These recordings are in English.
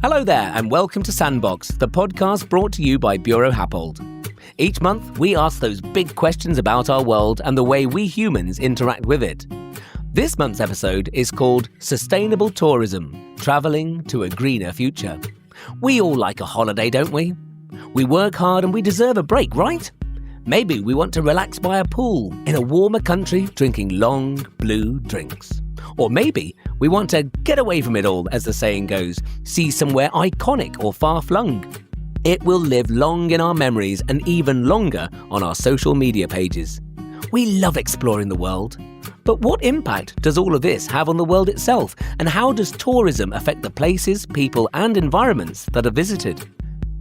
Hello there and welcome to Sandbox, the podcast brought to you by Buro Happold. Each month, we ask those big questions about our world and the way we humans interact with it. This month's episode is called Sustainable Tourism, Travelling to a Greener Future. We all like a holiday, don't we? We work hard and we deserve a break, right? Maybe we want to relax by a pool in a warmer country drinking long blue drinks. Or maybe we want to get away from it all, as the saying goes, see somewhere iconic or far-flung. It will live long in our memories and even longer on our social media pages. We love exploring the world. But what impact does all of this have on the world itself? And how does tourism affect the places, people and environments that are visited?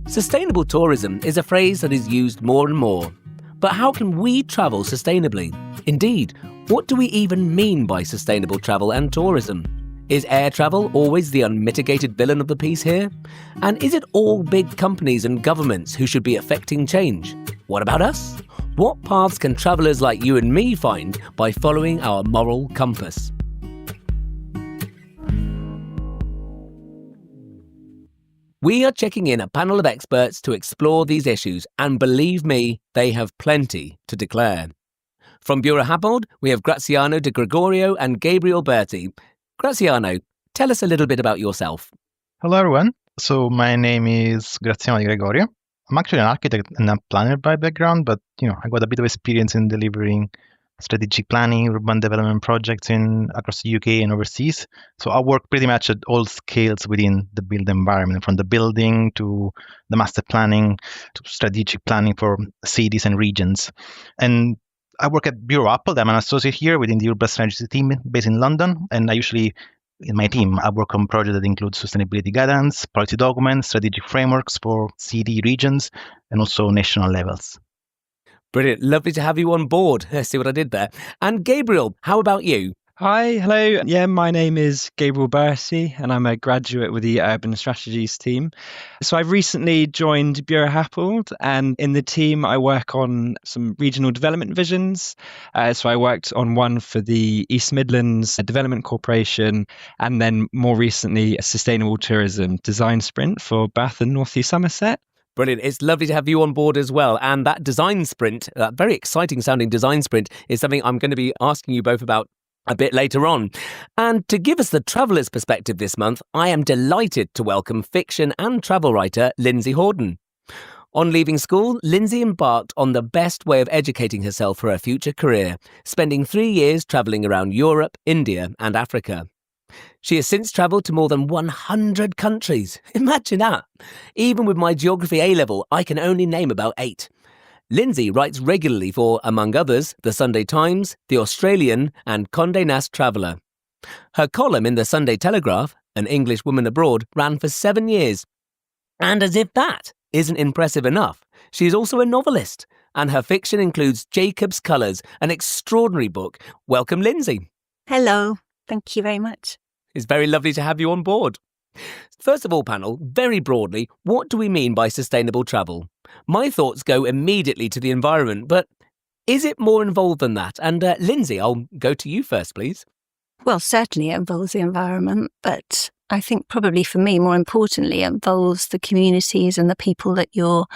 Sustainable tourism is a phrase that is used more and more. But how can we travel sustainably? Indeed, what do we even mean by sustainable travel and tourism? Is air travel always the unmitigated villain of the piece here? And is it all big companies and governments who should be affecting change? What about us? What paths can travellers like you and me find by following our moral compass? We are checking in a panel of experts to explore these issues, and believe me, they have plenty to declare. From Buro Happold, we have Graziano De Gregorio and Gabriel Berti. Graziano, tell us a little bit about yourself. Hello, everyone. So my name is Graziano Di Gregorio. I'm actually an architect and a planner by background, but I got a bit of experience in delivering strategic planning, urban development projects across the UK and overseas. So I work pretty much at all scales within the built environment, from the building to the master planning to strategic planning for cities and regions. And I work at Buro Happold. I'm an associate here within the urban strategy team based in London. And I usually, in my team, I work on projects that include sustainability guidance, policy documents, strategic frameworks for city regions, and also national levels. Brilliant. Lovely to have you on board. See what I did there. And Gabriel, how about you? Hi, hello. Yeah, my name is Gabriel Berti and I'm a graduate with the Urban Strategies team. So I've recently joined Buro Happold, and in the team I work on some regional development visions. So I worked on one for the East Midlands Development Corporation, and then more recently a sustainable tourism design sprint for Bath and North East Somerset. Brilliant. It's lovely to have you on board as well. And that design sprint, that very exciting sounding design sprint, is something I'm going to be asking you both about a bit later on. And to give us the traveller's perspective this month, I am delighted to welcome fiction and travel writer Lindsay Horden. On leaving school, Lindsay embarked on the best way of educating herself for her future career, spending 3 years travelling around Europe, India and Africa. She has since travelled to more than 100 countries. Imagine that. Even with my geography A-level, I can only name about 8. Lindsay writes regularly for, among others, The Sunday Times, The Australian and Condé Nast Traveller. Her column in the Sunday Telegraph, An English Woman Abroad, ran for 7 years. And as if that isn't impressive enough, she is also a novelist, and her fiction includes Jacob's Colours, an extraordinary book. Welcome, Lindsay. Hello. Thank you very much. It's very lovely to have you on board. First of all, panel, very broadly, what do we mean by sustainable travel? My thoughts go immediately to the environment, but is it more involved than that? And Lindsay, I'll go to you first, please. Well, certainly it involves the environment, but I think probably for me, more importantly, it involves the communities and the people that you're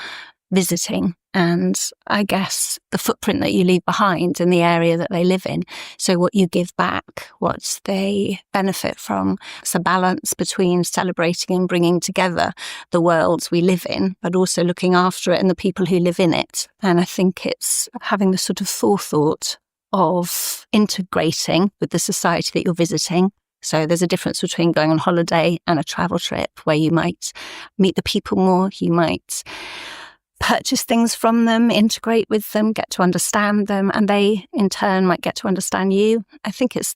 visiting. And I guess the footprint that you leave behind in the area that they live in. So what you give back, what they benefit from. It's a balance between celebrating and bringing together the worlds we live in, but also looking after it and the people who live in it. And I think it's having the sort of forethought of integrating with the society that you're visiting. So there's a difference between going on holiday and a travel trip where you might meet the people more, you might purchase things from them, integrate with them, get to understand them, and they in turn might get to understand you. I think it's,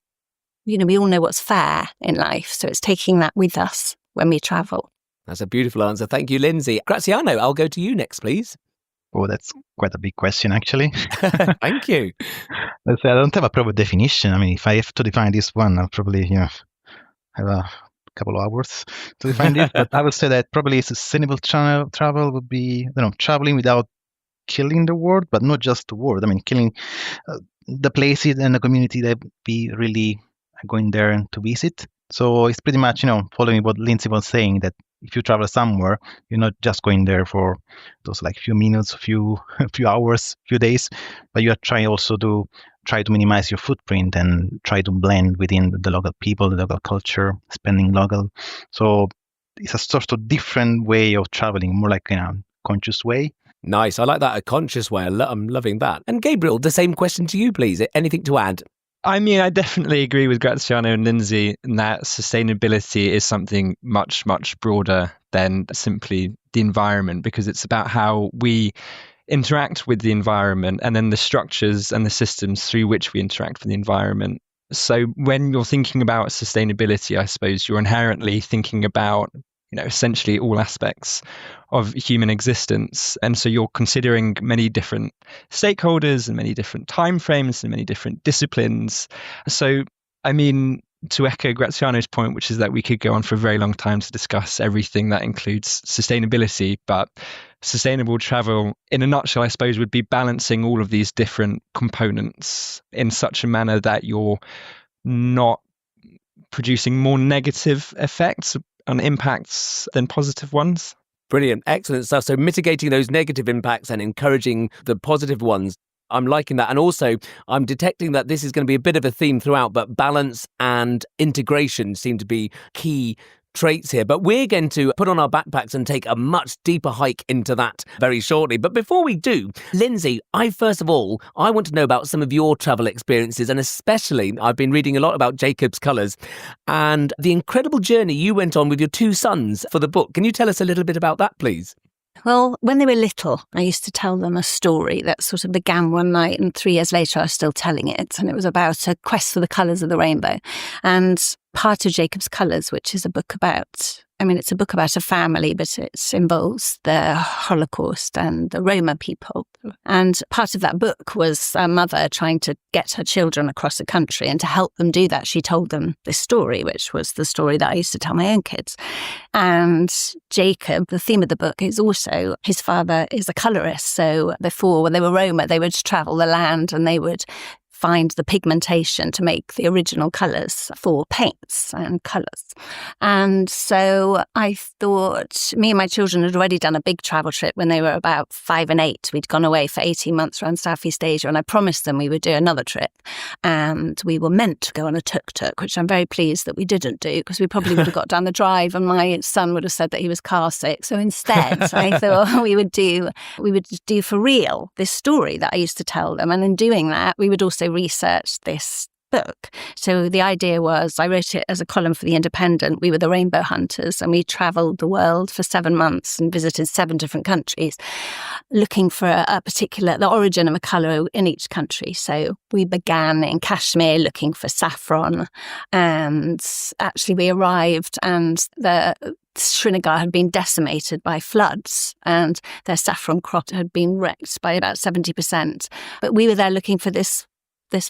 we all know what's fair in life, so it's taking that with us when we travel. That's a beautiful answer. Thank you, Lindsay. Graziano, I'll go to you next, please. Oh, that's quite a big question, actually. Thank you. Let's say I don't have a proper definition. I mean, if I have to define this one, I'll probably have a couple of hours to define this. But I would say that probably sustainable travel would be, traveling without killing the world, but not just the world. I mean, killing the places and the community that we really are going there to visit. So it's pretty much, following what Lindsay was saying, that if you travel somewhere, you're not just going there for those like few minutes, few hours, few days, but you are trying also to try to minimize your footprint and try to blend within the local people, the local culture, spending local. So it's a sort of different way of traveling, more like in a conscious way. Nice. I like that, a conscious way. I'm loving that. And Gabriel, the same question to you, please. Anything to add? I mean, I definitely agree with Graziano and Lindsay in that sustainability is something much, much broader than simply the environment, because it's about how we interact with the environment and then the structures and the systems through which we interact with the environment. So when you're thinking about sustainability, I suppose you're inherently thinking about essentially all aspects of human existence. And so you're considering many different stakeholders and many different timeframes and many different disciplines. So, I mean, to echo Graziano's point, which is that we could go on for a very long time to discuss everything that includes sustainability, but sustainable travel, in a nutshell, I suppose, would be balancing all of these different components in such a manner that you're not producing more negative effects and impacts than positive ones. Brilliant. Excellent stuff. So mitigating those negative impacts and encouraging the positive ones. I'm liking that. And also, I'm detecting that this is going to be a bit of a theme throughout, but balance and integration seem to be key traits here. But we're going to put on our backpacks and take a much deeper hike into that very shortly. But before we do, Lindsay, I want to know about some of your travel experiences, and especially I've been reading a lot about Jacob's colours and the incredible journey you went on with your two sons for the book. Can you tell us a little bit about that, please? Well, when they were little, I used to tell them a story that sort of began one night, and 3 years later I was still telling it. And it was about a quest for the colours of the rainbow. And part of Jacob's Colours, which is a book about, it's a book about a family, but it involves the Holocaust and the Roma people. And part of that book was a mother trying to get her children across the country. And to help them do that, she told them this story, which was the story that I used to tell my own kids. And Jacob, the theme of the book is also, his father is a colourist. So before, when they were Roma, they would travel the land and they would find the pigmentation to make the original colours for paints and colours. And so I thought, me and my children had already done a big travel trip when they were about 5 and 8. We'd gone away for 18 months around Southeast Asia, and I promised them we would do another trip. And we were meant to go on a tuk-tuk, which I'm very pleased that we didn't do, because we probably would have got down the drive and my son would have said that he was car sick. So instead, I thought we would do for real this story that I used to tell them. And in doing that, we would also research this book. So the idea was, I wrote it as a column for The Independent. We were the rainbow hunters, and we travelled the world for 7 months and visited 7 different countries, looking for the origin of a colour in each country. So we began in Kashmir looking for saffron, and actually we arrived and Srinagar had been decimated by floods and their saffron crop had been wrecked by about 70%. But we were there looking for this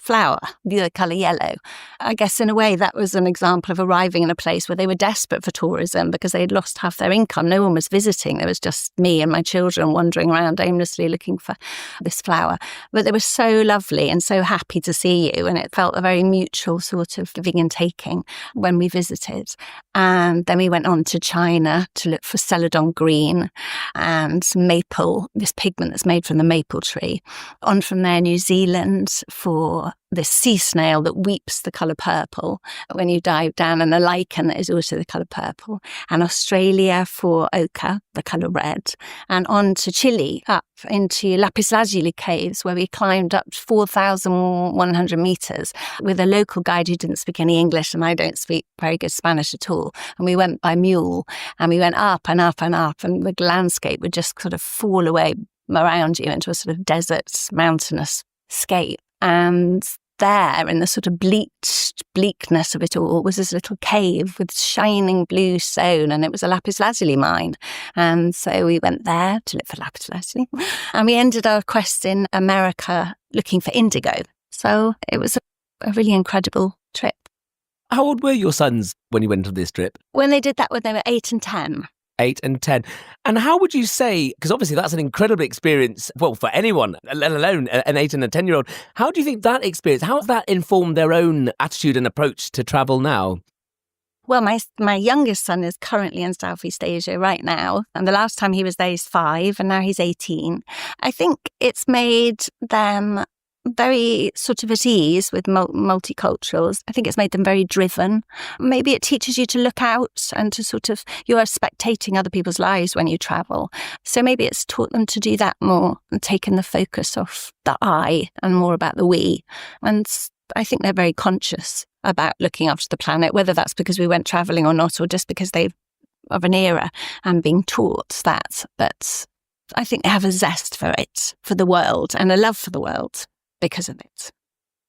flower, the colour yellow. I guess in a way that was an example of arriving in a place where they were desperate for tourism because they had lost half their income. No one was visiting. There was just me and my children wandering around aimlessly looking for this flower. But they were so lovely and so happy to see you, and it felt a very mutual sort of giving and taking when we visited. And then we went on to China to look for celadon green and maple, this pigment that's made from the maple tree. On from there, New Zealand for this sea snail that weeps the colour purple when you dive down, and a lichen that is also the colour purple. And Australia for ochre, the colour red. And on to Chile, up into lapis lazuli caves, where we climbed up 4,100 metres with a local guide who didn't speak any English, and I don't speak very good Spanish at all. And we went by mule, and we went up and up and up, and the landscape would just sort of fall away around you into a sort of desert, mountainous scape. And there, in the sort of bleakness of it all, was this little cave with shining blue stone, and it was a lapis lazuli mine. And so we went there to look for lapis lazuli, and we ended our quest in America looking for indigo. So it was a really incredible trip. How old were your sons when you went on this trip? When they did that, when they were 8 and 10. 8 and 10. And how would you say, because obviously that's an incredible experience, well, for anyone, let alone an 8 and a 10-year-old, how do you think that experience, how has that informed their own attitude and approach to travel now? Well, my youngest son is currently in Southeast Asia right now. And the last time he was there, he's 5, and now he's 18. I think it's made them very sort of at ease with multiculturals. I think it's made them very driven. Maybe it teaches you to look out and to sort of, you are spectating other people's lives when you travel. So maybe it's taught them to do that more and taken the focus off the I and more about the we. And I think they're very conscious about looking after the planet, whether that's because we went travelling or not, or just because they've of an era and being taught that. But I think they have a zest for it, for the world, and a love for the world because of it.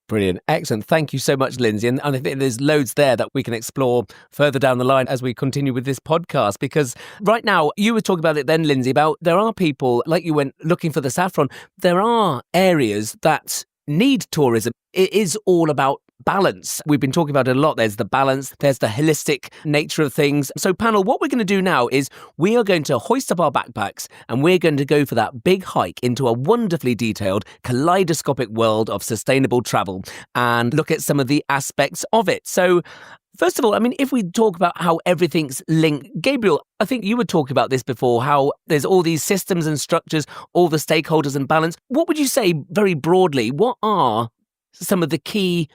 Brilliant. Excellent. Thank you so much, Lindsay. And I think there's loads there that we can explore further down the line as we continue with this podcast. Because right now, you were talking about it then, Lindsay, about there are people, like you went looking for the saffron, there are areas that need tourism. It is all about balance. We've been talking about it a lot. There's the balance, there's the holistic nature of things. So panel, what we're going to do now is we are going to hoist up our backpacks and we're going to go for that big hike into a wonderfully detailed, kaleidoscopic world of sustainable travel and look at some of the aspects of it. So first of all, I mean, if we talk about how everything's linked, Gabriel, I think you were talking about this before, how there's all these systems and structures, all the stakeholders and balance. What would you say very broadly? What are some of the key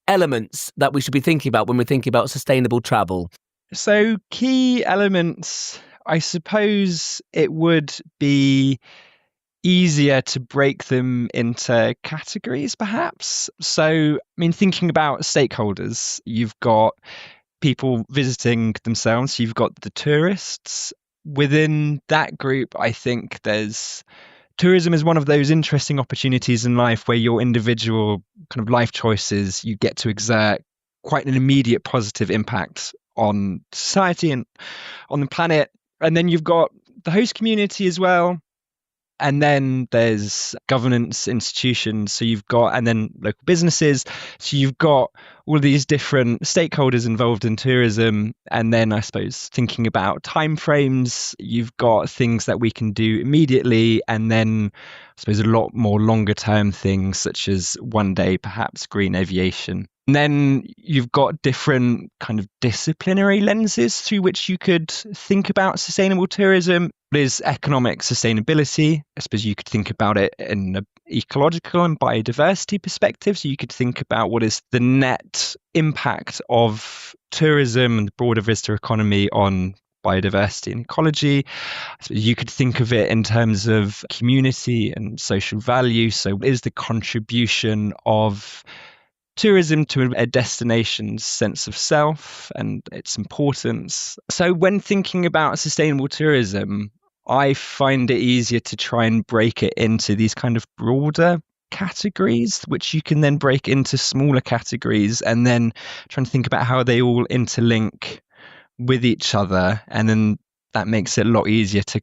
elements that we should be thinking about when we're thinking about sustainable travel? So key elements, I suppose it would be easier to break them into categories, perhaps. So, I mean, thinking about stakeholders, you've got people visiting themselves, you've got the tourists. Within that group, I think tourism is one of those interesting opportunities in life where your individual kind of life choices, you get to exert quite an immediate positive impact on society and on the planet. And then you've got the host community as well. And then there's governance institutions. So you've got, and then local businesses. So you've got all of these different stakeholders involved in tourism. And then I suppose thinking about timeframes, you've got things that we can do immediately. And then I suppose a lot more longer term things such as one day, perhaps green aviation. And then you've got different kind of disciplinary lenses through which you could think about sustainable tourism. There's economic sustainability. I suppose you could think about it in an ecological and biodiversity perspective. So you could think about what is the net impact of tourism and the broader visitor economy on biodiversity and ecology. So you could think of it in terms of community and social value. So is the contribution of tourism to a destination's sense of self and its importance. So when thinking about sustainable tourism, I find it easier to try and break it into these kind of broader categories, which you can then break into smaller categories and then try and think about how they all interlink with each other. And then that makes it a lot easier to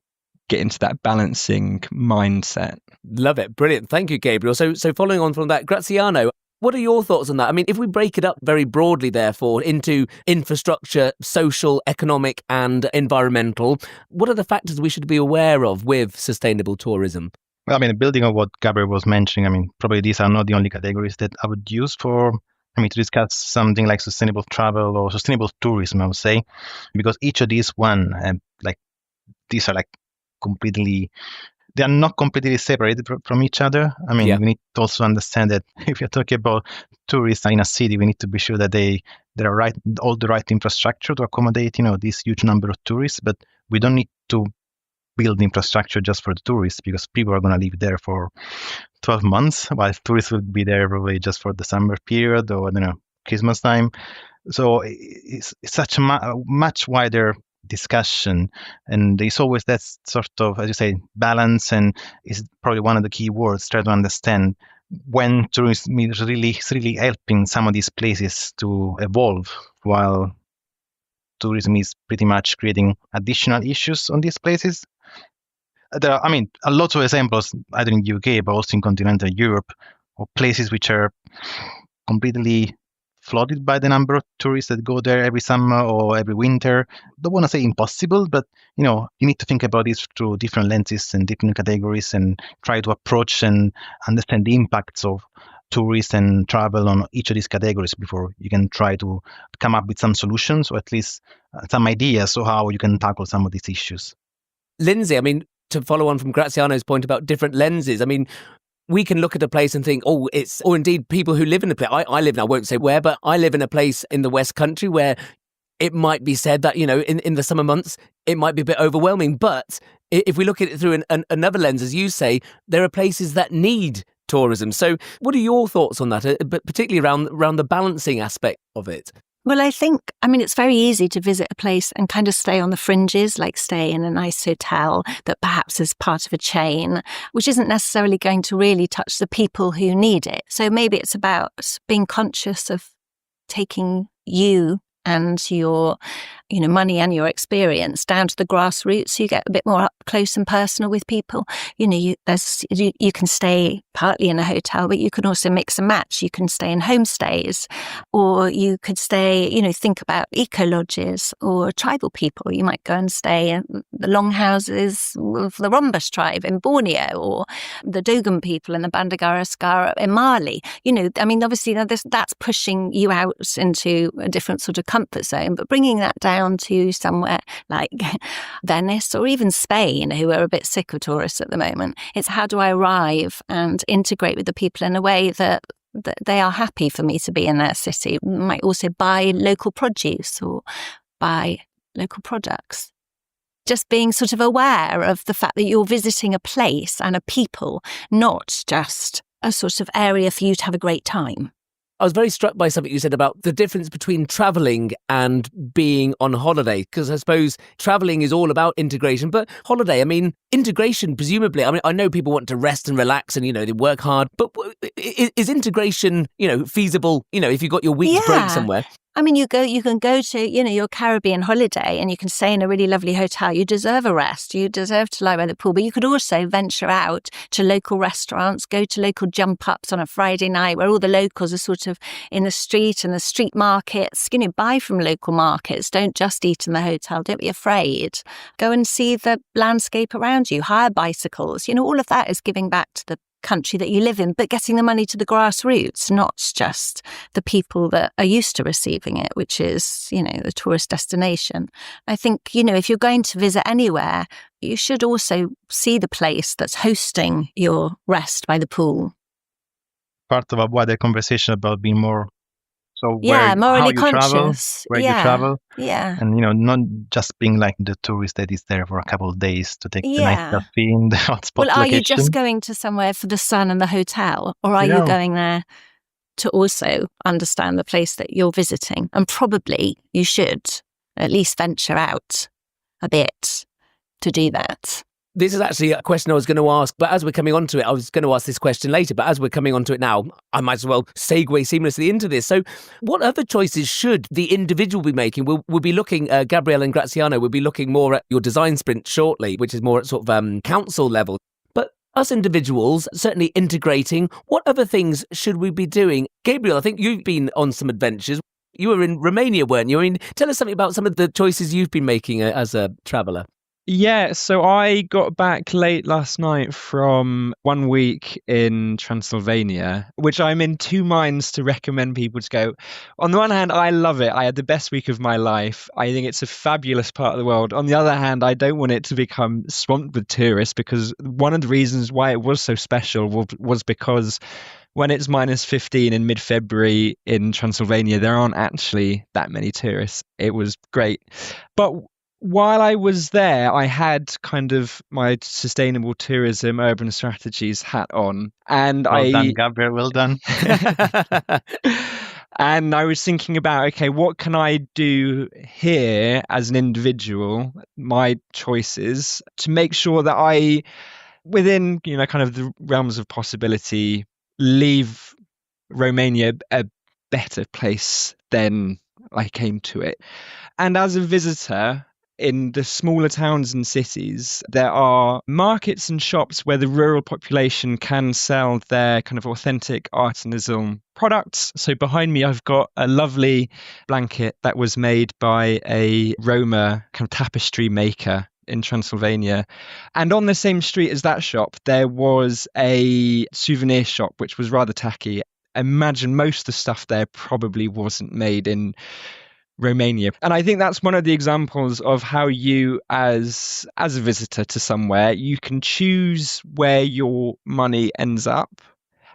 get into that balancing mindset. Love it. Brilliant. Thank you, Gabriel. So following on from that, Graziano, what are your thoughts on that? I mean, if we break it up very broadly, therefore, into infrastructure, social, economic and environmental, what are the factors we should be aware of with sustainable tourism? Well, I mean, building on what Gabriel was mentioning, I mean, probably these are not the only categories that I would use to discuss something like sustainable travel or sustainable tourism, I would say, because each of these these are completely, they are not completely separated from each other. I mean, we need to also understand that if you're talking about tourists in a city, we need to be sure that there are all the right infrastructure to accommodate, this huge number of tourists. But we don't need to build infrastructure just for the tourists because people are going to live there for 12 months, while tourists will be there probably just for the summer period or, Christmas time. So it's such a much wider discussion, and there's always that sort of, as you say, balance, and is probably one of the key words. Try to understand when tourism is really helping some of these places to evolve, while tourism is pretty much creating additional issues on these places. There are, a lot of examples, either in the UK but also in continental Europe, of places which are completely flooded by the number of tourists that go there every summer or every winter. Don't want to say impossible, but you need to think about this through different lenses and different categories and try to approach and understand the impacts of tourists and travel on each of these categories before you can try to come up with some solutions or at least some ideas of how you can tackle some of these issues. Lindsay, I mean, to follow on from Graziano's point about different lenses, I mean, we can look at a place and think, or indeed people who live in a place. I live, and I won't say where, but I live in a place in the West Country where it might be said that, in the summer months, it might be a bit overwhelming. But if we look at it through another lens, as you say, there are places that need tourism. So what are your thoughts on that, but particularly around the balancing aspect of it? Well, it's very easy to visit a place and kind of stay on the fringes, like stay in a nice hotel that perhaps is part of a chain, which isn't necessarily going to really touch the people who need it. So maybe it's about being conscious of taking you and your money and your experience down to the grassroots, so you get a bit more up close and personal with people. You can stay partly in a hotel, but you can also mix and match. You can stay in homestays, or you could stay, think about eco lodges or tribal people. You might go and stay in the longhouses of the Rombus tribe in Borneo, or the Dogon people in the Bandagara Skara in Mali. Obviously that's pushing you out into a different sort of comfort zone, but bringing that down to somewhere like Venice or even Spain, who are a bit sick of tourists at the moment. It's how do I arrive and integrate with the people in a way that they are happy for me to be in their city. Might also buy local produce or buy local products. Just being sort of aware of the fact that you're visiting a place and a people, not just a sort of area for you to have a great time. I was very struck by something you said about the difference between travelling and being on holiday, because I suppose travelling is all about integration, but holiday, integration, presumably, I know people want to rest and relax and, they work hard, but is integration, feasible, if you've got your week's break somewhere? You can go to, your Caribbean holiday and you can stay in a really lovely hotel. You deserve a rest. You deserve to lie by the pool. But you could also venture out to local restaurants, go to local jump ups on a Friday night where all the locals are sort of in the street and the street markets. Buy from local markets. Don't just eat in the hotel. Don't be afraid. Go and see the landscape around you. Hire bicycles. All of that is giving back to the country that you live in, but getting the money to the grassroots, not just the people that are used to receiving it, which is, the tourist destination. I think, if you're going to visit anywhere, you should also see the place that's hosting your rest by the pool. Part of a wider conversation about being more morally conscious. You travel. Yeah. And, not just being like the tourist that is there for a couple of days to take the nice cafe in the hotspot location. Are you just going to somewhere for the sun and the hotel? Or are you going there to also understand the place that you're visiting? And probably you should at least venture out a bit to do that. This is actually a question I was going to ask, but as we're coming on to it, I was going to ask this question later, but as we're coming on to it now, I might as well segue seamlessly into this. So what other choices should the individual be making? We'll be looking, Gabriele and Graziano, we'll be looking more at your design sprint shortly, which is more at sort of council level. But us individuals, certainly integrating, what other things should we be doing? Gabriele, I think you've been on some adventures. You were in Romania, weren't you? Tell us something about some of the choices you've been making as a traveller. Yeah, so I got back late last night from 1 week in Transylvania, which I'm in two minds to recommend people to go. On the one hand, I love it. I had the best week of my life. I think it's a fabulous part of the world. On the other hand, I don't want it to become swamped with tourists, because one of the reasons why it was so special was because when it's minus 15 in mid-February in Transylvania, there aren't actually that many tourists. It was great. But while I was there, I had kind of my sustainable tourism, urban strategies hat on. And well done, Gabriel, well done. And I was thinking about, okay, what can I do here as an individual, my choices, to make sure that I, within, kind of the realms of possibility, leave Romania a better place than I came to it. And as a visitor, in the smaller towns and cities, there are markets and shops where the rural population can sell their kind of authentic artisanal products. So behind me, I've got a lovely blanket that was made by a Roma kind of tapestry maker in Transylvania. And on the same street as that shop, there was a souvenir shop, which was rather tacky. imagine most of the stuff there probably wasn't made in Romania. And I think that's one of the examples of how you, as a visitor to somewhere, you can choose where your money ends up.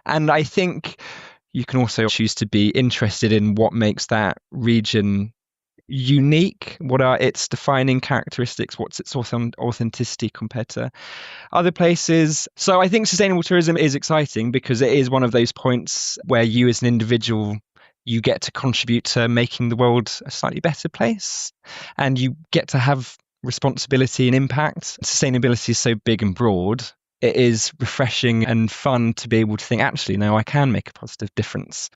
And I think you can also choose to be interested in what makes that region unique. What are its defining characteristics? What's its authenticity compared to other places? So I think sustainable tourism is exciting because it is one of those points where you as an individual, you get to contribute to making the world a slightly better place, and you get to have responsibility and impact. Sustainability is so big and broad. It is refreshing and fun to be able to think, actually, no, I can make a positive difference.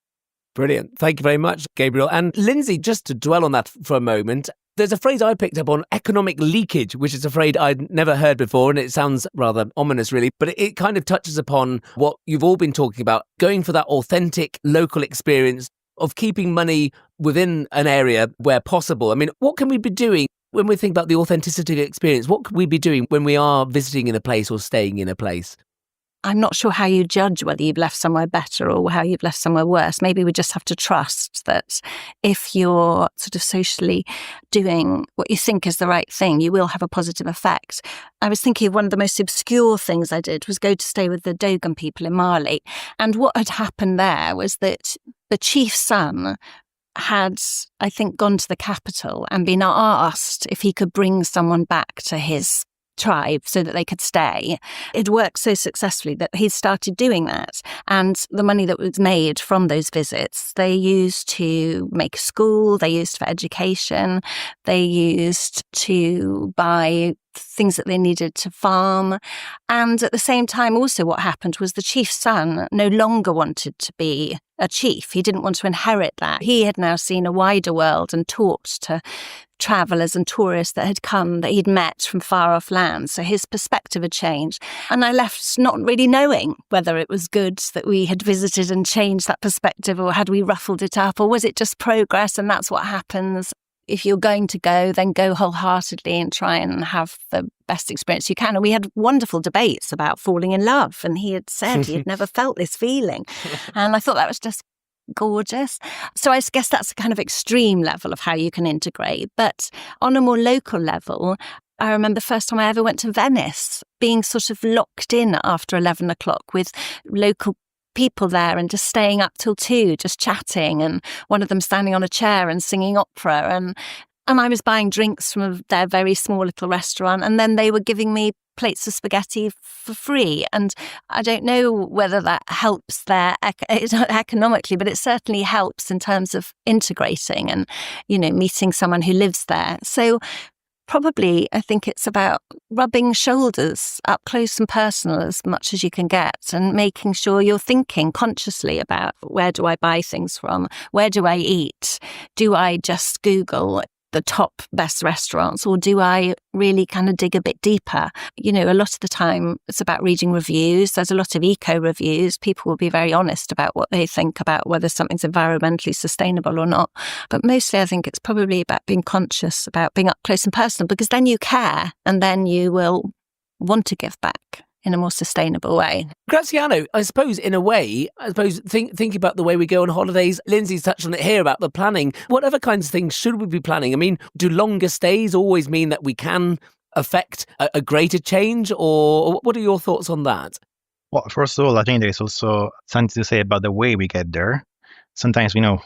Brilliant. Thank you very much, Gabriel. And Lindsay, just to dwell on that for a moment, there's a phrase I picked up on, economic leakage, which is a phrase I'd never heard before, and it sounds rather ominous, really, but it kind of touches upon what you've all been talking about, going for that authentic local experience of keeping money within an area where possible. I mean, what can we be doing when we think about the authenticity of the experience? What could we be doing when we are visiting in a place or staying in a place? I'm not sure how you judge whether you've left somewhere better or how you've left somewhere worse. Maybe we just have to trust that if you're sort of socially doing what you think is the right thing, you will have a positive effect. I was thinking of one of the most obscure things I did was go to stay with the Dogon people in Mali. And what had happened there was that the chief's son had, I think, gone to the capital and been asked if he could bring someone back to his tribe so that they could stay. It worked so successfully that he started doing that. And the money that was made from those visits, they used to make a school, they used for education, they used to buy things that they needed to farm. And at the same time, also what happened was the chief's son no longer wanted to be a chief. He didn't want to inherit that. He had now seen a wider world and talked to travellers and tourists that had come, that he'd met from far off lands. So his perspective had changed. And I left not really knowing whether it was good that we had visited and changed that perspective, or had we ruffled it up, or was it just progress and that's what happens. If you're going to go, then go wholeheartedly and try and have the best experience you can. And we had wonderful debates about falling in love. And he had said he had never felt this feeling. And I thought that was just gorgeous. So I guess that's a kind of extreme level of how you can integrate. But on a more local level, I remember the first time I ever went to Venice, being sort of locked in after 11 o'clock with local people there and just staying up till 2, just chatting, and one of them standing on a chair and singing opera. And I was buying drinks from their very small little restaurant, and then they were giving me plates of spaghetti for free. And I don't know whether that helps there economically, but it certainly helps in terms of integrating and, you know, meeting someone who lives there. So probably, I think it's about rubbing shoulders up close and personal as much as you can get, and making sure you're thinking consciously about, where do I buy things from? Where do I eat? Do I just Google the top best restaurants, or do I really kind of dig a bit deeper? You know, a lot of the time it's about reading reviews. There's a lot of eco reviews. People will be very honest about what they think about whether something's environmentally sustainable or not. But mostly I think it's probably about being conscious, about being up close and personal, because then you care, and then you will want to give back in a more sustainable way. Graziano, I suppose in a way, thinking about the way we go on holidays, Lindsay's touched on it here about the planning. What other kinds of things should we be planning? I mean, do longer stays always mean that we can affect a greater change, or what are your thoughts on that? Well, first of all, I think there is also something to say about the way we get there. Sometimes, our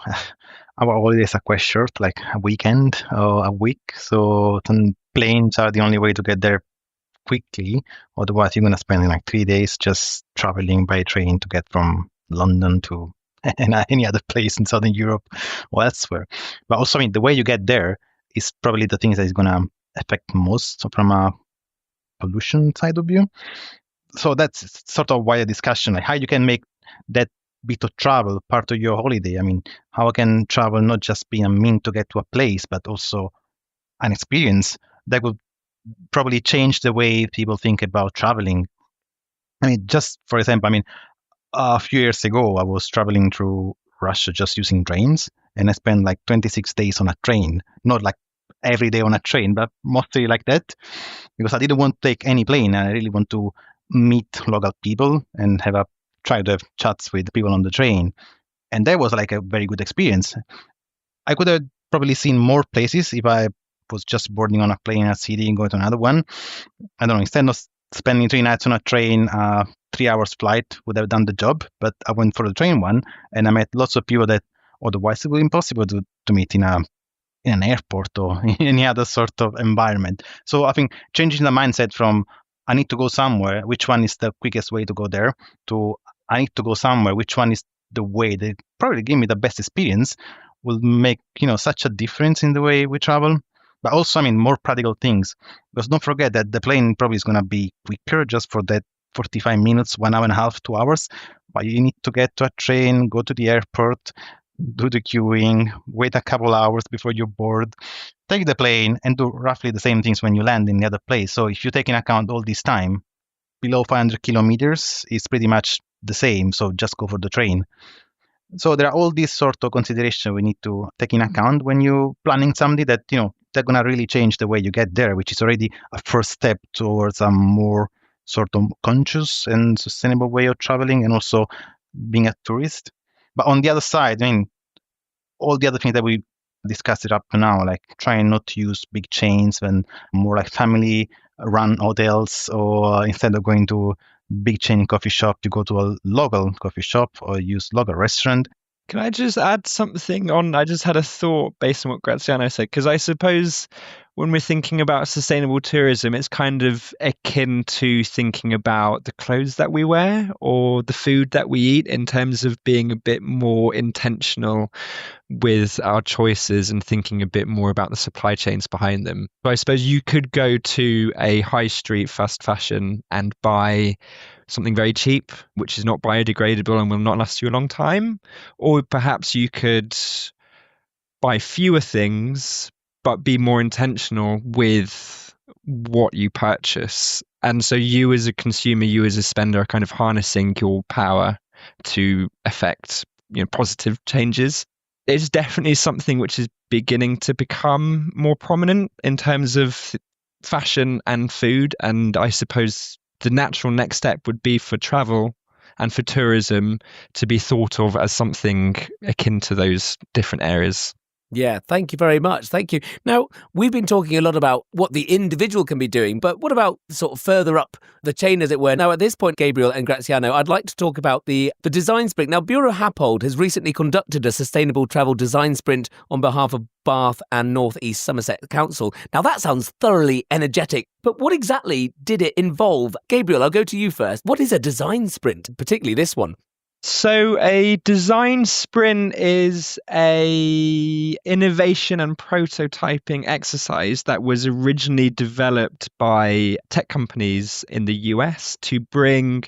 holidays are quite short, like a weekend or a week. So some planes are the only way to get there quickly. Otherwise, you're going to spend like 3 days just traveling by train to get from London to any other place in Southern Europe or elsewhere. But also, the way you get there is probably the things that is going to affect most from a pollution side of view. So that's sort of why a discussion, like how you can make that bit of travel part of your holiday. I mean, how can travel not just be a mean to get to a place, but also an experience that would probably change the way people think about traveling. Just for example, a few years ago, I was traveling through Russia just using trains, and I spent like 26 days on a train. Not like every day on a train, but mostly like that, because I didn't want to take any plane. I really want to meet local people and try to have chats with people on the train. And that was like a very good experience. I could have probably seen more places if I was just boarding on a plane in a city and going to another one. I don't know, instead of spending 3 nights on a train, 3 hours flight would have done the job. But I went for the train one, and I met lots of people that otherwise it would be impossible to meet in an airport or in any other sort of environment. So I think changing the mindset from I need to go somewhere, which one is the quickest way to go there, to I need to go somewhere, which one is the way that probably give me the best experience, will make such a difference in the way we travel. But also, I mean, more practical things. Because don't forget that the plane probably is going to be quicker just for that 45 minutes, 1 hour and a half, 2 hours. But you need to get to a train, go to the airport, do the queuing, wait a couple hours before you board, take the plane, and do roughly the same things when you land in the other place. So if you take into account all this time, below 500 kilometers is pretty much the same. So just go for the train. So there are all these sort of considerations we need to take in account when you're planning something that, they're going to really change the way you get there, which is already a first step towards a more sort of conscious and sustainable way of traveling and also being a tourist. But on the other side, I mean, all the other things that we discussed it up to now, like trying not to use big chains and more like family run hotels, or instead of going to big chain coffee shop, you go to a local coffee shop or use local restaurant. Can I just add something on? I just had a thought based on what Graziano said, because I suppose when we're thinking about sustainable tourism, it's kind of akin to thinking about the clothes that we wear or the food that we eat, in terms of being a bit more intentional with our choices and thinking a bit more about the supply chains behind them. So I suppose you could go to a high street fast fashion and buy something very cheap, which is not biodegradable and will not last you a long time. Or perhaps you could buy fewer things, but be more intentional with what you purchase. And so you as a consumer, you as a spender, are kind of harnessing your power to affect positive changes. It's definitely something which is beginning to become more prominent in terms of fashion and food. And I suppose the natural next step would be for travel and for tourism to be thought of as something akin to those different areas. Yeah, thank you very much. Thank you. Now, we've been talking a lot about what the individual can be doing, but what about sort of further up the chain, as it were? Now, at this point, Gabriel and Graziano, I'd like to talk about the design sprint. Now, Buro Happold has recently conducted a sustainable travel design sprint on behalf of Bath and North East Somerset Council. Now, that sounds thoroughly energetic, but what exactly did it involve? Gabriel, I'll go to you first. What is a design sprint, particularly this one? So a design sprint is a innovation and prototyping exercise that was originally developed by tech companies in the US to bring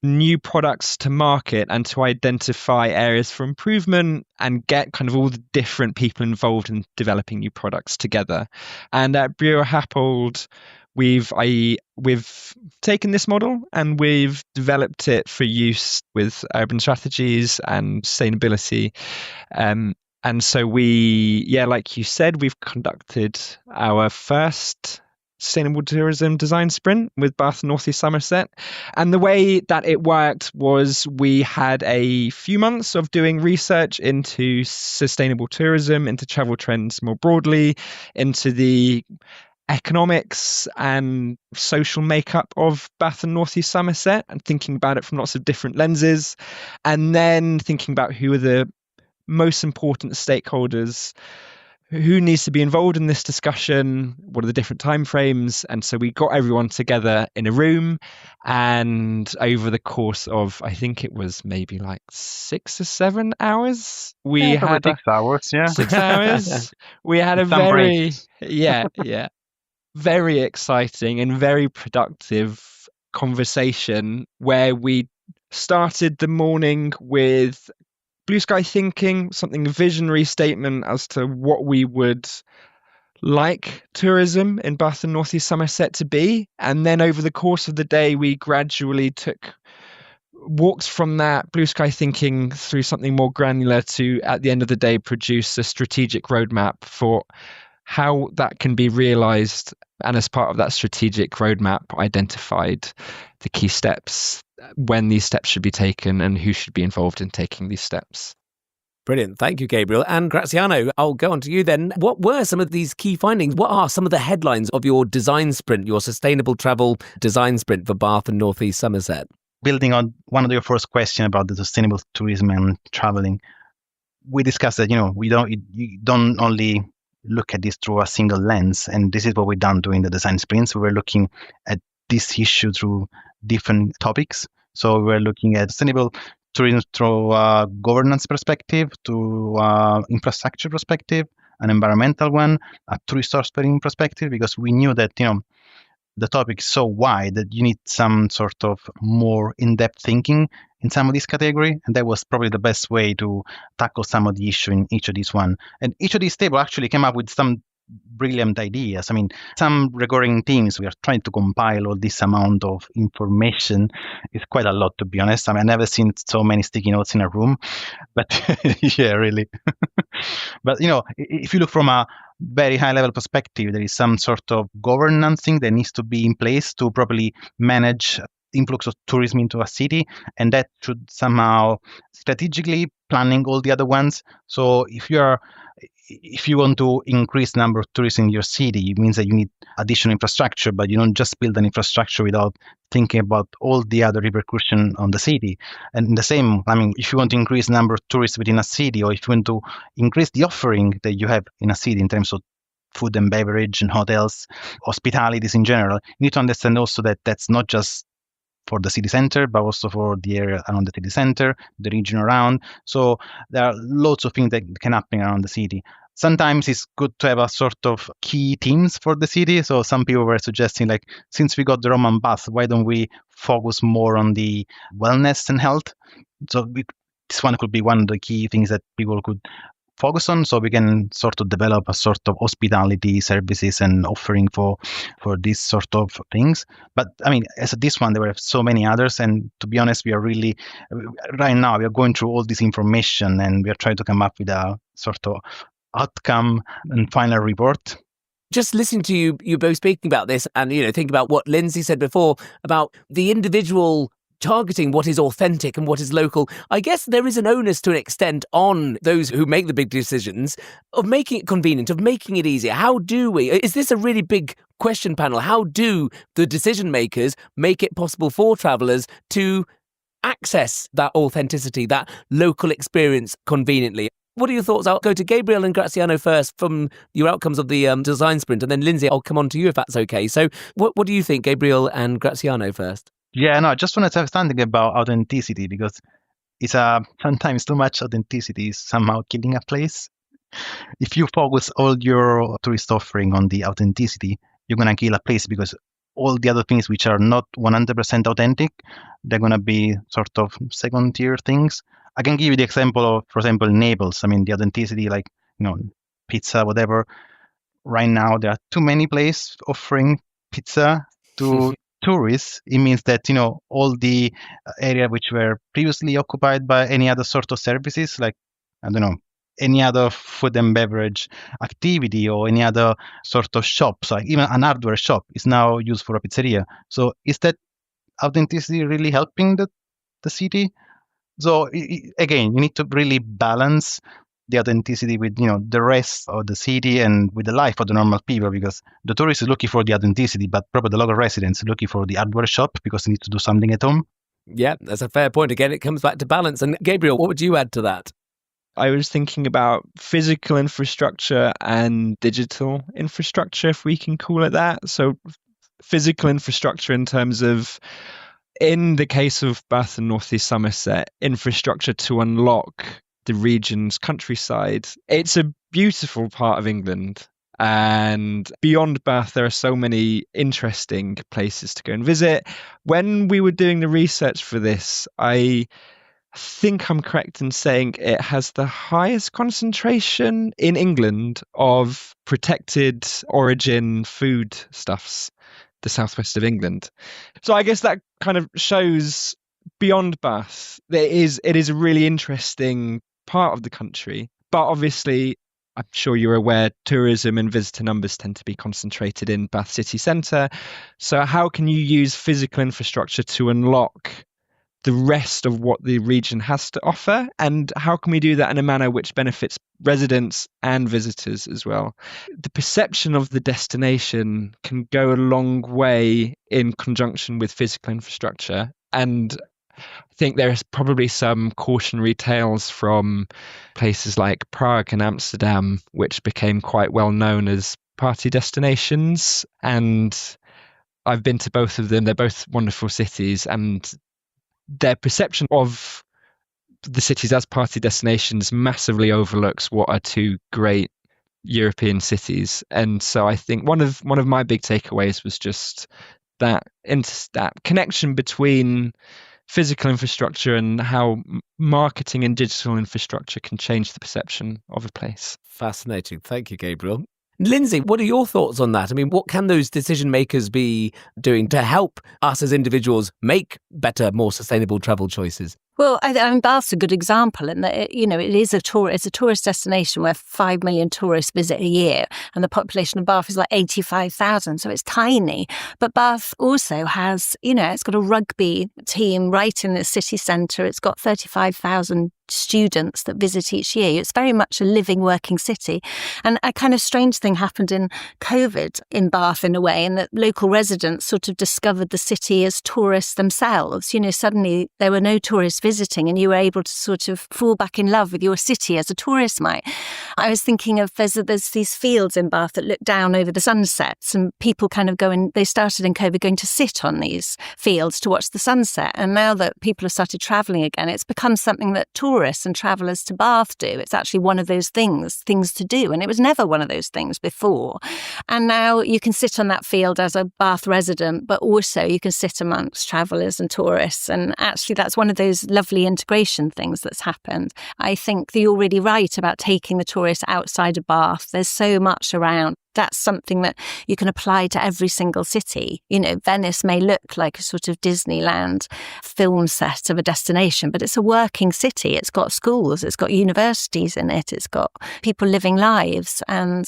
new products to market and to identify areas for improvement and get kind of all the different people involved in developing new products together. And at Buro Happold, we've taken this model and we've developed it for use with urban strategies and sustainability. And so like you said, we've conducted our first sustainable tourism design sprint with Bath and North East Somerset. And the way that it worked was we had a few months of doing research into sustainable tourism, into travel trends more broadly, into the economics and social makeup of Bath and North East Somerset, and thinking about it from lots of different lenses, and then thinking about who are the most important stakeholders, who needs to be involved in this discussion, what are the different timeframes. And so we got everyone together in a room, and over the course of, I think it was maybe like 6 or 7 hours, we had 6 hours, yeah. 6 hours. We had a very exciting and very productive conversation where we started the morning with blue sky thinking, something visionary statement as to what we would like tourism in Bath and North East Somerset to be. And then over the course of the day, we gradually took walks from that blue sky thinking through something more granular to, at the end of the day, produce a strategic roadmap for how that can be realized. And as part of that strategic roadmap, identified the key steps, when these steps should be taken and who should be involved in taking these steps. Brilliant. Thank you, Gabriel. And Graziano, I'll go on to you then. What were some of these key findings? What are some of the headlines of your design sprint, your sustainable travel design sprint for Bath and North East Somerset? Building on one of your first questions about the sustainable tourism and traveling, we discussed that, you don't only look at this through a single lens. And this is what we've done during the design sprints. We were looking at this issue through different topics. So we were looking at sustainable tourism through a governance perspective, to infrastructure perspective, an environmental one, a tourist offering perspective, because we knew that, the topic is so wide that you need some sort of more in-depth thinking in some of these category. And that was probably the best way to tackle some of the issue in each of these one. And each of these table actually came up with some brilliant ideas. I mean, some recurring themes. We are trying to compile all this amount of information. It's quite a lot, to be honest. I mean, I've never seen so many sticky notes in a room, but yeah, really. But, if you look from a very high level perspective, there is some sort of governance thing that needs to be in place to properly manage influx of tourism into a city, and that should somehow strategically planning all the other ones. So if you want to increase the number of tourists in your city, it means that you need additional infrastructure, but you don't just build an infrastructure without thinking about all the other repercussions on the city. And the same, I mean, if you want to increase the number of tourists within a city, or if you want to increase the offering that you have in a city in terms of food and beverage and hotels, hospitalities in general, you need to understand also that that's not just for the city center, but also for the area around the city center, the region around. So there are lots of things that can happen around the city. Sometimes it's good to have a sort of key themes for the city. So some people were suggesting, like, since we got the Roman bath, why don't we focus more on the wellness and health? So this one could be one of the key things that people could focus on, so we can sort of develop a sort of hospitality services and offering for these sort of things. But I mean, as this one, there were so many others, and to be honest, we are really right now we are going through all this information and we are trying to come up with a sort of outcome and final report. Just listening to you both speaking about this, and think about what Lindsay said before about the individual targeting what is authentic and what is local. I guess there is an onus to an extent on those who make the big decisions of making it convenient, of making it easier. How do we? Is this a really big question panel? How do the decision makers make it possible for travellers to access that authenticity, that local experience conveniently? What are your thoughts? I'll go to Gabriel and Graziano first from your outcomes of the design sprint, and then Lindsay, I'll come on to you if that's okay. So what do you think, Gabriel and Graziano first? Yeah, no, I just wanted to have something about authenticity, because it's sometimes too much authenticity is somehow killing a place. If you focus all your tourist offering on the authenticity, you're going to kill a place, because all the other things which are not 100% authentic, they're going to be sort of second tier things. I can give you the example of, for example, Naples. I mean, the authenticity, like, pizza, whatever. Right now, there are too many places offering pizza to tourists. It means that, all the area which were previously occupied by any other sort of services, like, I don't know, any other food and beverage activity or any other sort of shops, like even an hardware shop is now used for a pizzeria. So is that authenticity really helping the city? So again, you need to really balance the authenticity with the rest of the city and with the life of the normal people, because the tourist is looking for the authenticity, but probably the local residents are looking for the hardware shop because they need to do something at home. Yeah, that's a fair point. Again, it comes back to balance. And Gabriel, what would you add to that? I was thinking about physical infrastructure and digital infrastructure, if we can call it that. So physical infrastructure in terms of, in the case of Bath and North East Somerset, infrastructure to unlock the region's countryside. It's a beautiful part of England. And beyond Bath, there are so many interesting places to go and visit. When we were doing the research for this, I think I'm correct in saying it has the highest concentration in England of protected origin foodstuffs, the southwest of England. So I guess that kind of shows beyond Bath, it is a really interesting part of the country. But obviously, I'm sure you're aware, tourism and visitor numbers tend to be concentrated in Bath city centre. So how can you use physical infrastructure to unlock the rest of what the region has to offer, and how can we do that in a manner which benefits residents and visitors as well. The perception of the destination can go a long way in conjunction with physical infrastructure, and I think there's probably some cautionary tales from places like Prague and Amsterdam, which became quite well known as party destinations, and I've been to both of them. They're both wonderful cities, and their perception of the cities as party destinations massively overlooks what are two great European cities. And so I think one of my big takeaways was just that connection between physical infrastructure and how marketing and digital infrastructure can change the perception of a place. Fascinating. Thank you, Gabriel. Lindsay, what are your thoughts on that? I mean, what can those decision makers be doing to help us as individuals make better, more sustainable travel choices? Well, I mean, Bath's a good example in that, it is it's a tourist destination where 5 million tourists visit a year, and the population of Bath is like 85,000, so it's tiny. But Bath also has, it's got a rugby team right in the city centre. It's got 35,000 students that visit each year. It's very much a living, working city. And a kind of strange thing happened in COVID in Bath in a way, in that local residents sort of discovered the city as tourists themselves. Suddenly there were no tourists visiting, and you were able to sort of fall back in love with your city as a tourist might. I was thinking of there's these fields in Bath that look down over the sunsets, and people kind of they started in COVID going to sit on these fields to watch the sunset. And now that people have started travelling again, it's become something that tourists and travellers to Bath do. It's actually one of those things to do. And it was never one of those things before. And now you can sit on that field as a Bath resident, but also you can sit amongst travellers and tourists. And actually that's one of those lovely integration things that's happened. I think that you're really right about taking the tourists outside of Bath. There's so much around. That's something that you can apply to every single city. Venice may look like a sort of Disneyland film set of a destination, but it's a working city. It's got schools, it's got universities in it, it's got people living lives. And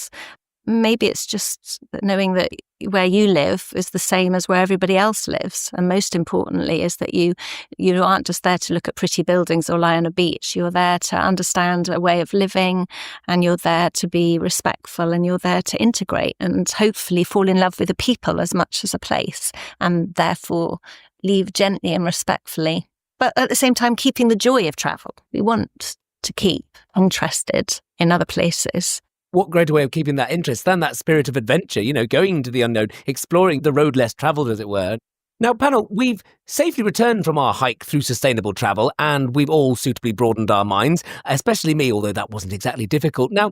maybe it's just knowing that where you live is the same as where everybody else lives. And most importantly is that you aren't just there to look at pretty buildings or lie on a beach. You're there to understand a way of living, and you're there to be respectful, and you're there to integrate and hopefully fall in love with the people as much as a place, and therefore leave gently and respectfully. But at the same time, keeping the joy of travel. We want to keep interested in other places. What greater way of keeping that interest than that spirit of adventure, going to the unknown, exploring the road less travelled, as it were. Now, panel, we've safely returned from our hike through sustainable travel, and we've all suitably broadened our minds, especially me, although that wasn't exactly difficult. Now,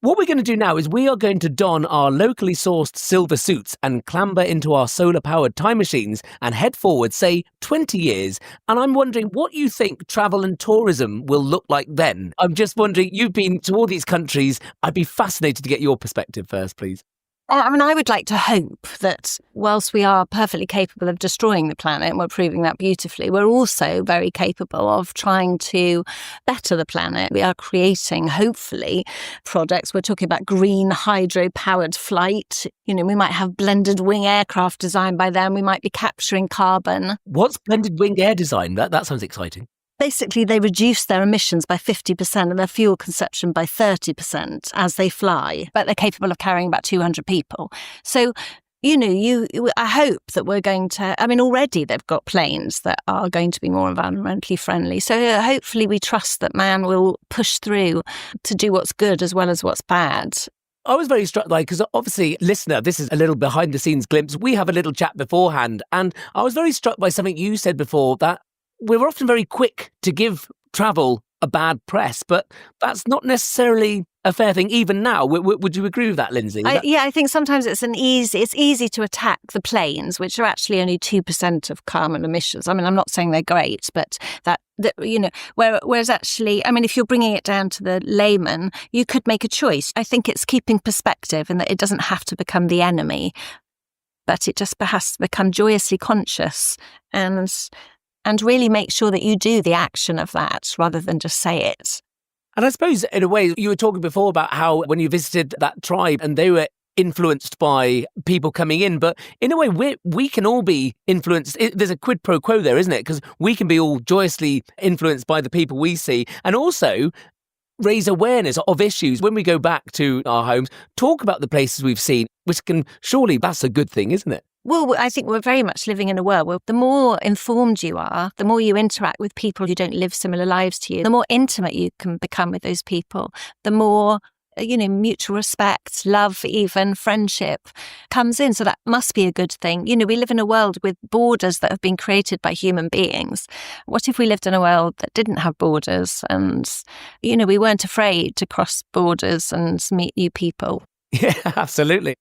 what we're going to do now is we are going to don our locally sourced silver suits and clamber into our solar-powered time machines and head forward, say, 20 years. And I'm wondering what you think travel and tourism will look like then. I'm just wondering, you've been to all these countries. I'd be fascinated to get your perspective first, please. I would like to hope that whilst we are perfectly capable of destroying the planet, and we're proving that beautifully, we're also very capable of trying to better the planet. We are creating, hopefully, projects. We're talking about green hydro-powered flight. We might have blended wing aircraft designed by then. We might be capturing carbon. What's blended wing air design? That sounds exciting. Basically, they reduce their emissions by 50% and their fuel consumption by 30% as they fly, but they're capable of carrying about 200 people. So, I hope that we're going to, already they've got planes that are going to be more environmentally friendly. So hopefully we trust that man will push through to do what's good as well as what's bad. I was very struck by, because obviously, listener, this is a little behind the scenes glimpse. We have a little chat beforehand, and I was very struck by something you said before, that we're often very quick to give travel a bad press, but that's not necessarily a fair thing even now. Would you agree with that, Lindsay? I think sometimes it's easy to attack the planes, which are actually only 2% of carbon emissions. I'm not saying they're great, but whereas actually, if you're bringing it down to the layman, you could make a choice. I think it's keeping perspective, and that it doesn't have to become the enemy, but it just has to become joyously conscious and really make sure that you do the action of that rather than just say it. And I suppose, in a way, you were talking before about how when you visited that tribe and they were influenced by people coming in, but in a way we can all be influenced. There's a quid pro quo there, isn't it? Because we can be all joyously influenced by the people we see, and also raise awareness of issues when we go back to our homes, talk about the places we've seen, which can surely, that's a good thing, isn't it? Well, I think we're very much living in a world where the more informed you are, the more you interact with people who don't live similar lives to you, the more intimate you can become with those people, the more, mutual respect, love, even friendship comes in. So that must be a good thing. We live in a world with borders that have been created by human beings. What if we lived in a world that didn't have borders and, we weren't afraid to cross borders and meet new people? Yeah, absolutely.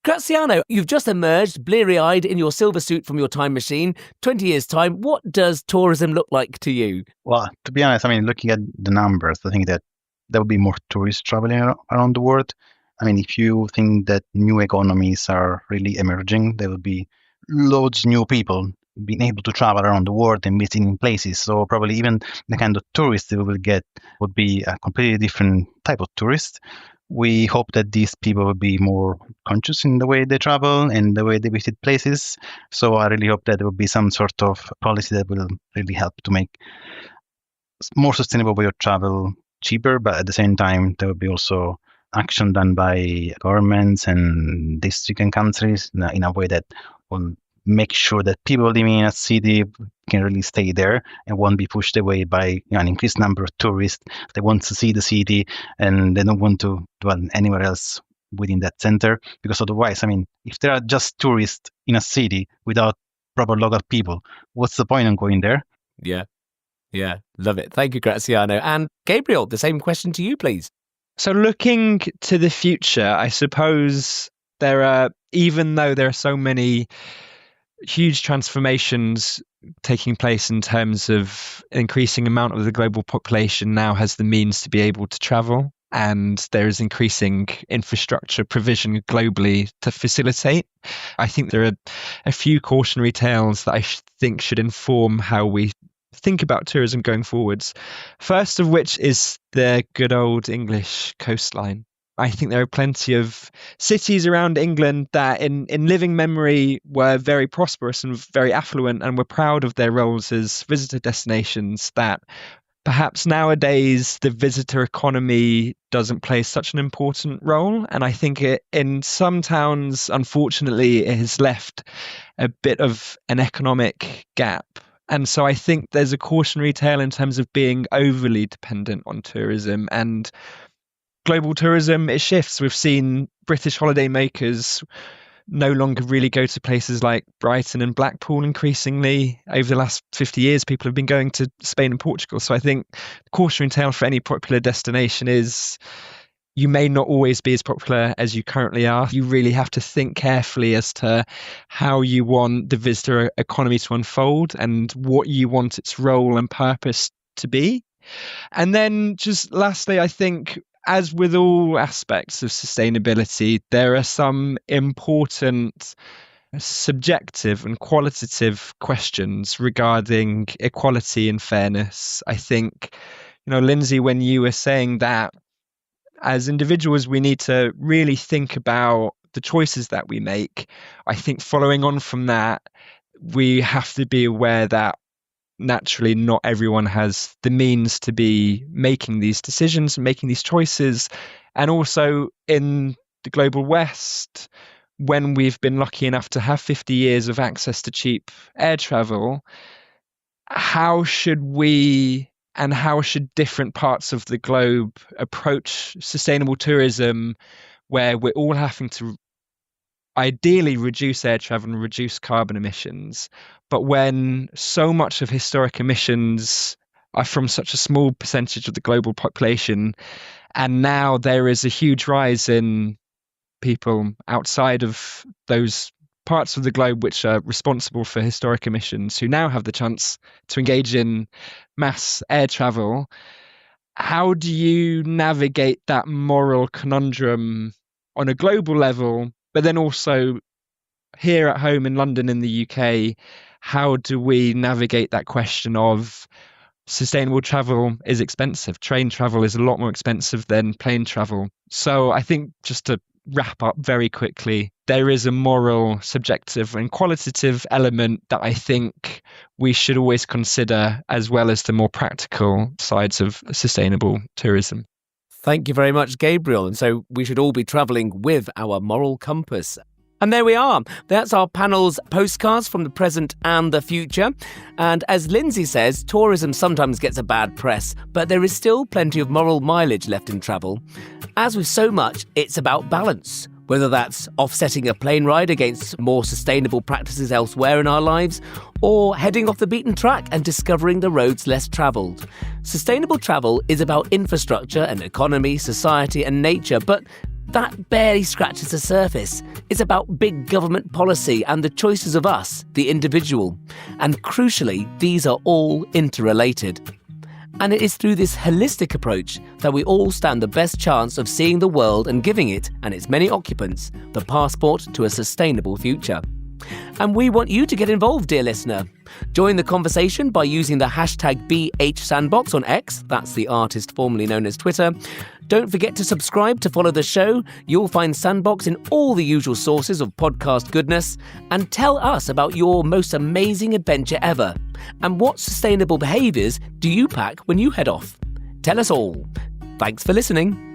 Graziano, you've just emerged bleary-eyed in your silver suit from your time machine. 20 years' time, what does tourism look like to you? Well, to be honest, looking at the numbers, I think that there will be more tourists traveling around the world. If you think that new economies are really emerging, there will be loads of new people being able to travel around the world and visiting places. So probably even the kind of tourists that we will get would be a completely different type of tourist. We hope that these people will be more conscious in the way they travel and the way they visit places. So I really hope that there will be some sort of policy that will really help to make more sustainable way of travel cheaper, but at the same time, there will be also action done by governments and districts and countries in a way that will make sure that people living in a city can really stay there and won't be pushed away by an increased number of tourists that want to see the city and they don't want to dwell anywhere else within that center. Because otherwise, if there are just tourists in a city without proper local people, what's the point of going there? Yeah, love it. Thank you, Graziano. And Gabriel, the same question to you, please. So looking to the future, I suppose even though there are so many huge transformations taking place in terms of increasing amount of the global population now has the means to be able to travel, and there is increasing infrastructure provision globally to facilitate. I think there are a few cautionary tales that I think should inform how we think about tourism going forwards. First of which is the good old English coastline. I think there are plenty of cities around England that in living memory were very prosperous and very affluent and were proud of their roles as visitor destinations, that perhaps nowadays the visitor economy doesn't play such an important role. And I think in some towns, unfortunately, it has left a bit of an economic gap. And so I think there's a cautionary tale in terms of being overly dependent on tourism. And global tourism, it shifts. We've seen British holidaymakers no longer really go to places like Brighton and Blackpool increasingly. Over the last 50 years, people have been going to Spain and Portugal. So I think the cautionary tale for any popular destination is you may not always be as popular as you currently are. You really have to think carefully as to how you want the visitor economy to unfold and what you want its role and purpose to be. And then just lastly, I think, as with all aspects of sustainability, there are some important subjective and qualitative questions regarding equality and fairness. I think, Lindsay, when you were saying that as individuals, we need to really think about the choices that we make. I think following on from that, we have to be aware that naturally not everyone has the means to be making these decisions, making these choices. And also in the global West, when we've been lucky enough to have 50 years of access to cheap air travel, how should we and how should different parts of the globe approach sustainable tourism, where we're all having to ideally reduce air travel and reduce carbon emissions, but when so much of historic emissions are from such a small percentage of the global population, and now there is a huge rise in people outside of those parts of the globe which are responsible for historic emissions who now have the chance to engage in mass air travel. How do you navigate that moral conundrum on a global level, but then also here at home in London, in the UK, how do we navigate that question of sustainable travel is expensive. Train travel is a lot more expensive than plane travel. So I think, just to wrap up very quickly, there is a moral, subjective and qualitative element that I think we should always consider, as well as the more practical sides of sustainable tourism. Thank you very much, Gabriel. And so we should all be travelling with our moral compass. And there we are. That's our panel's postcards from the present and the future. And as Lindsay says, tourism sometimes gets a bad press, but there is still plenty of moral mileage left in travel. As with so much, it's about balance. Whether that's offsetting a plane ride against more sustainable practices elsewhere in our lives, or heading off the beaten track and discovering the roads less travelled. Sustainable travel is about infrastructure and economy, society and nature, but that barely scratches the surface. It's about big government policy and the choices of us, the individual. And crucially, these are all interrelated. And it is through this holistic approach that we all stand the best chance of seeing the world and giving it, and its many occupants, the passport to a sustainable future. And we want you to get involved, dear listener. Join the conversation by using the hashtag #BHSandbox on X, that's the artist formerly known as Twitter. Don't forget to subscribe to follow the show. You'll find Sandbox in all the usual sources of podcast goodness. And tell us about your most amazing adventure ever. And what sustainable behaviours do you pack when you head off? Tell us all. Thanks for listening.